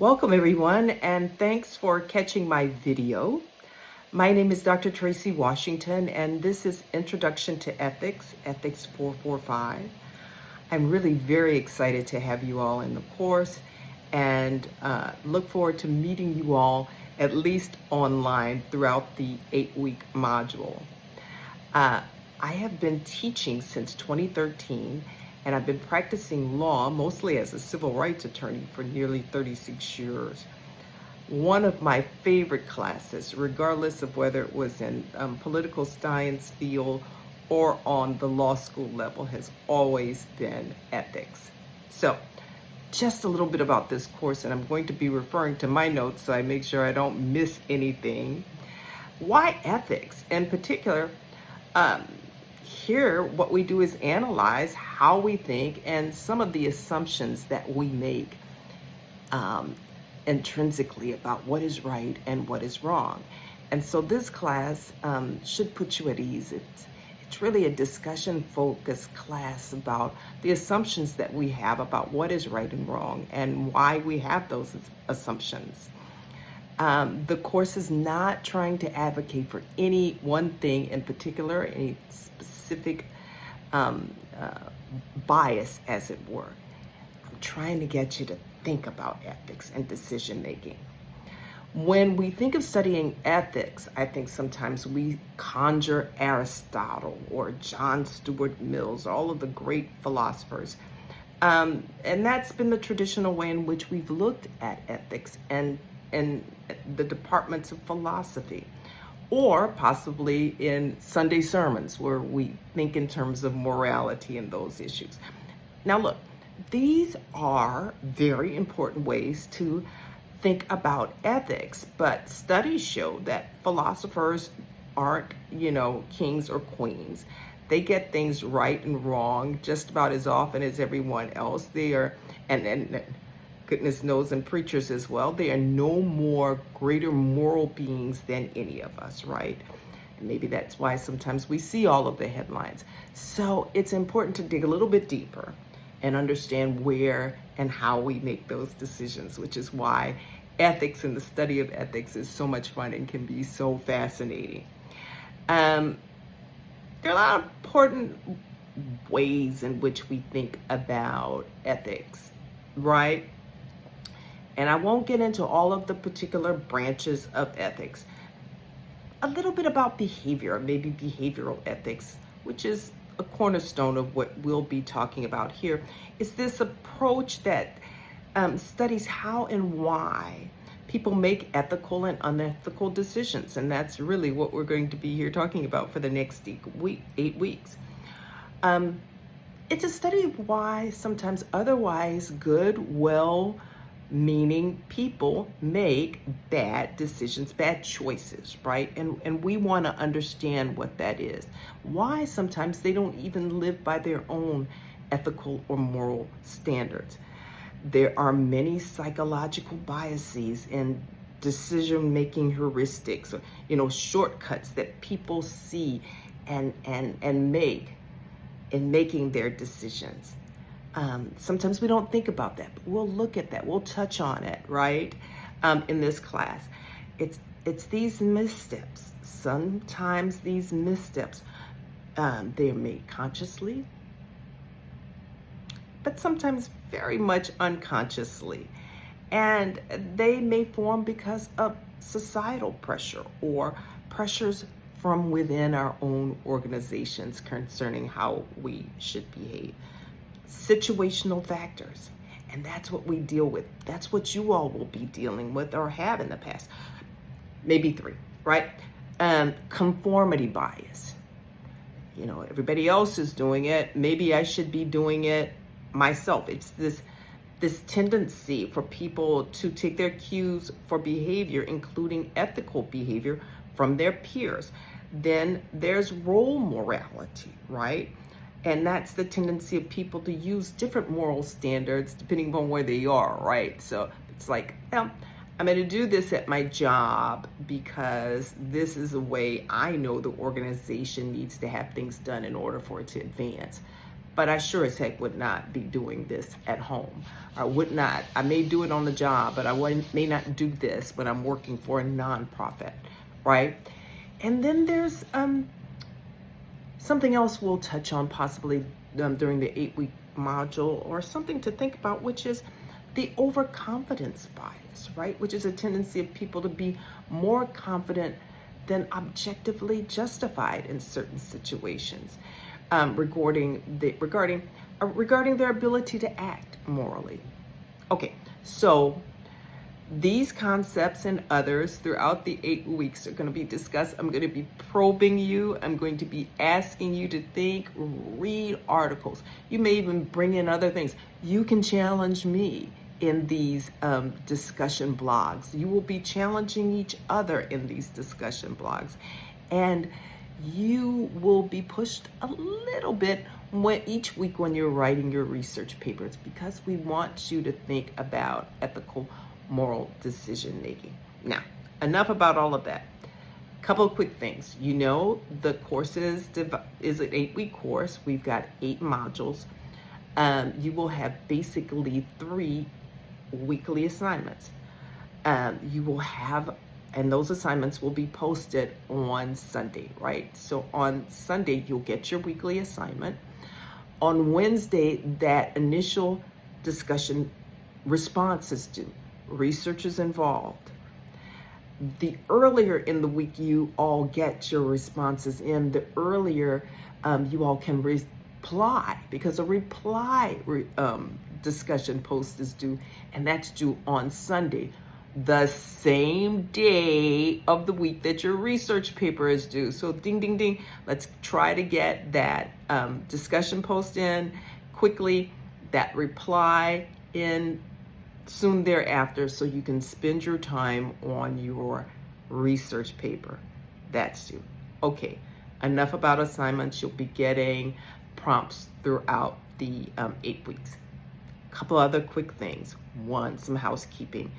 Welcome everyone, and thanks for catching my video. My name is Dr. Tracy Washington, and this is Introduction to Ethics, Ethics 445. I'm really very excited to have you all in the course and look forward to meeting you all at least online throughout the 8-week module. I have been teaching since 2013, and I've been practicing law mostly as a civil rights attorney for nearly 36 years. One of my favorite classes, regardless of whether it was in political science field or on the law school level, has always been ethics. So just a little bit about this course, and I'm going to be referring to my notes so I make sure I don't miss anything. Why ethics? In particular, here what we do is analyze how we think and some of the assumptions that we make intrinsically about what is right and what is wrong. And so this class should put you at ease. It's really a discussion-focused class about the assumptions that we have about what is right and wrong and why we have those assumptions. The course is not trying to advocate for any one thing in particular, any specific bias, as it were. I'm trying to get you to think about ethics and decision making. When we think of studying ethics, I think sometimes we conjure Aristotle or John Stuart Mills, all of the great philosophers. And that's been the traditional way in which we've looked at ethics and the departments of philosophy, or possibly in Sunday sermons where we think in terms of morality and those issues. Now look, these are very important ways to think about ethics, but studies show that philosophers aren't, kings or queens. They get things right and wrong just about as often as everyone else. They are, and goodness knows, and preachers as well, they are no more greater moral beings than any of us, right? And maybe that's why sometimes we see all of the headlines. So it's important to dig a little bit deeper and understand where and how we make those decisions, which is why ethics and the study of ethics is so much fun and can be so fascinating. There are a lot of important ways in which we think about ethics, right? And I won't get into all of the particular branches of ethics. A little bit about behavior, maybe behavioral ethics, which is a cornerstone of what we'll be talking about here, is this approach that studies how and why people make ethical and unethical decisions. And that's really what we're going to be here talking about for the next 8 weeks. It's a study of why sometimes otherwise good, well-meaning people make bad decisions, bad choices, right? And we want to understand what that is. Why sometimes they don't even live by their own ethical or moral standards. There are many psychological biases and decision-making heuristics, or, shortcuts that people see and make in making their decisions. Sometimes we don't think about that, but we'll look at that. We'll touch on it, right? In this class. It's these missteps. Sometimes these missteps, they're made consciously, but sometimes very much unconsciously. And they may form because of societal pressure or pressures from within our own organizations concerning how we should behave. Situational factors, and that's what we deal with. That's what you all will be dealing with or have in the past. Maybe 3, right? Conformity bias. Everybody else is doing it. Maybe I should be doing it myself. It's this tendency for people to take their cues for behavior, including ethical behavior, from their peers. Then there's role morality, right? And that's the tendency of people to use different moral standards depending on where they are, right? So it's like, I'm going to do this at my job because this is the way I know the organization needs to have things done in order for it to advance. but I sure as heck would not be doing this at home. I would not. I may do it on the job, but may not do this when I'm working for a nonprofit, right? And then there's something else we'll touch on possibly during the 8-week module, or something to think about, which is the overconfidence bias, right? Which is a tendency of people to be more confident than objectively justified in certain situations, regarding their ability to act morally. Okay, so these concepts and others throughout the 8 weeks are going to be discussed. I'm going to be probing you. I'm going to be asking you to think, read articles. You may even bring in other things. You can challenge me in these discussion blogs. You will be challenging each other in these discussion blogs. And you will be pushed a little bit each week when you're writing your research papers, because we want you to think about ethical, moral decision making. Now, enough about all of that. Couple of quick things. You know, the course is an 8-week course. We've got 8 modules. You will have basically 3 weekly assignments. You will have, and those assignments will be posted on Sunday, right? So on Sunday, you'll get your weekly assignment. On Wednesday, that initial discussion response is due. Researchers involved. The earlier in the week you all get your responses in, the earlier you all can reply, because a reply discussion post is due, and that's due on Sunday, the same day of the week that your research paper is due. So ding, ding, ding. Let's try to get that discussion post in quickly, that reply in soon thereafter, so you can spend your time on your research paper. That's due. Okay, enough about assignments. You'll be getting prompts throughout the 8 weeks. A couple other quick things. One, some housekeeping.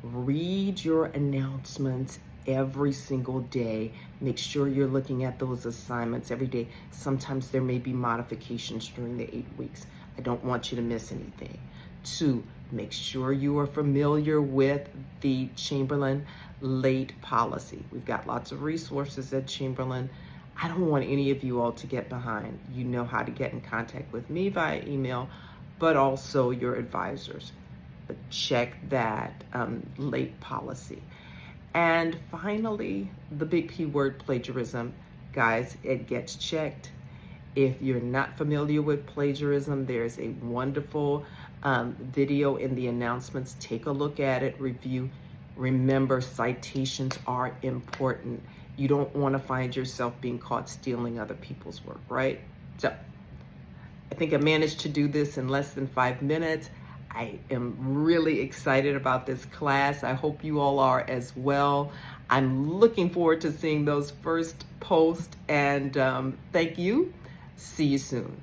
Read your announcements every single day. Make sure you're looking at those assignments every day. Sometimes there may be modifications during the 8 weeks. I don't want you to miss anything. 2, make sure you are familiar with the Chamberlain late policy. We've got lots of resources at Chamberlain. I don't want any of you all to get behind. You know how to get in contact with me via email, but also your advisors. But check that late policy. And finally, the big P word, plagiarism. Guys, it gets checked. If you're not familiar with plagiarism, there's a wonderful video in the announcements. Take a look at it, review. Remember, citations are important. You don't want to find yourself being caught stealing other people's work, right? So I think I managed to do this in less than 5 minutes. I am really excited about this class. I hope you all are as well. I'm looking forward to seeing those first posts, and thank you. See you soon.